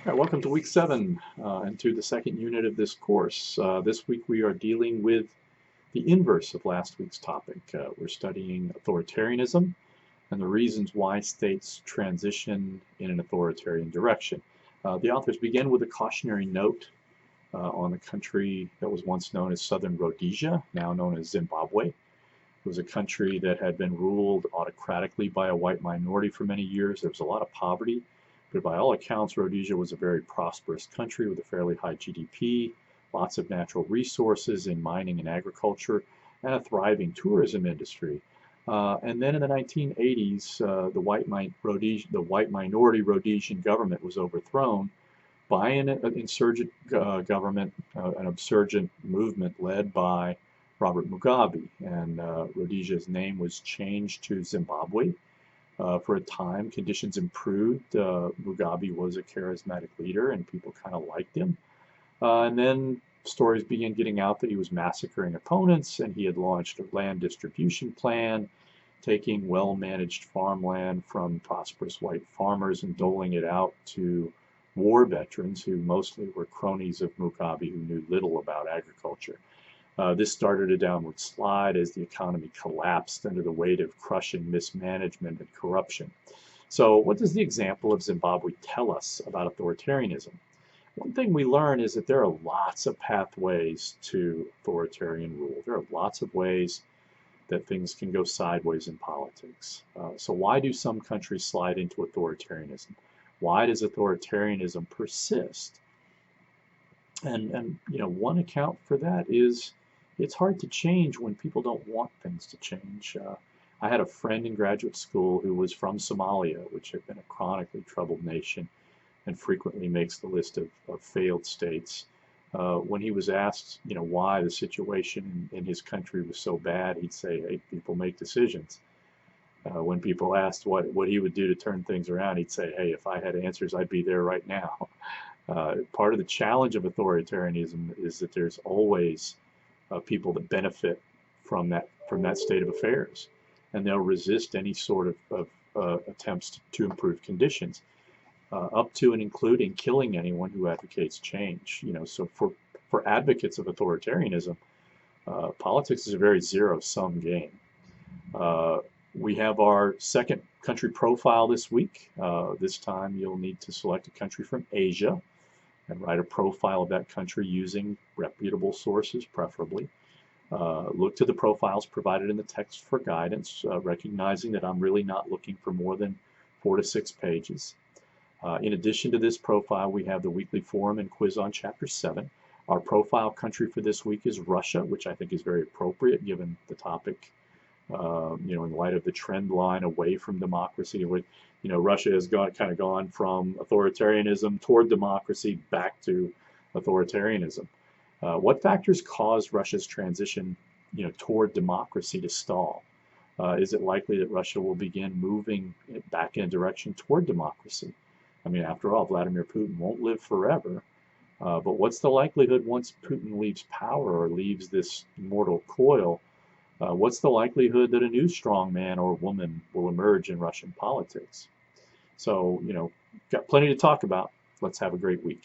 All right, welcome to week 7 and to the second unit of this course. This week we are dealing with the inverse of last week's topic. We're studying authoritarianism and the reasons why states transition in an authoritarian direction. The authors begin with a cautionary note on the country that was once known as Southern Rhodesia, now known as Zimbabwe. It was a country that had been ruled autocratically by a white minority for many years. There was a lot of poverty, but by all accounts, Rhodesia was a very prosperous country with a fairly high GDP, lots of natural resources in mining and agriculture, and a thriving tourism industry. And then in the 1980s, the white minority Rhodesian government was overthrown by an insurgent government, an insurgent movement led by Robert Mugabe. And Rhodesia's name was changed to Zimbabwe. For a time, conditions improved. Mugabe was a charismatic leader and people kind of liked him. And then stories began getting out that he was massacring opponents and he had launched a land distribution plan, taking well-managed farmland from prosperous white farmers and doling it out to war veterans who mostly were cronies of Mugabe who knew little about agriculture. This started a downward slide as the economy collapsed under the weight of crushing mismanagement and corruption. So what does the example of Zimbabwe tell us about authoritarianism? One thing we learn is that there are lots of pathways to authoritarian rule. There are lots of ways that things can go sideways in politics. So why do some countries slide into authoritarianism? Why does authoritarianism persist? And one account for that is it's hard to change when people don't want things to change. I had a friend in graduate school who was from Somalia, which had been a chronically troubled nation and frequently makes the list of failed states. When he was asked, why the situation in his country was so bad, he'd say, "Hey, people make decisions." When people asked what he would do to turn things around, he'd say, "Hey, if I had answers, I'd be there right now." Part of the challenge of authoritarianism is that there's always people that benefit from that state of affairs, and they'll resist any sort of attempts to improve conditions, up to and including killing anyone who advocates change. So for advocates of authoritarianism, politics is a very zero-sum game. We have our second country profile this week. This time you'll need to select a country from Asia and write a profile of that country using reputable sources, preferably. Look to the profiles provided in the text for guidance, recognizing that I'm really not looking for more than 4 to 6 pages. In addition to this profile, we have the weekly forum and quiz on Chapter 7. Our profile country for this week is Russia, which I think is very appropriate given the topic, in light of the trend line away from democracy. Russia has gone from authoritarianism toward democracy back to authoritarianism. What factors caused Russia's transition, toward democracy to stall? Is it likely that Russia will begin moving back in a direction toward democracy? I mean, after all, Vladimir Putin won't live forever. But what's the likelihood once Putin leaves power or leaves this mortal coil? What's the likelihood that a new strong man or woman will emerge in Russian politics? So, got plenty to talk about. Let's have a great week.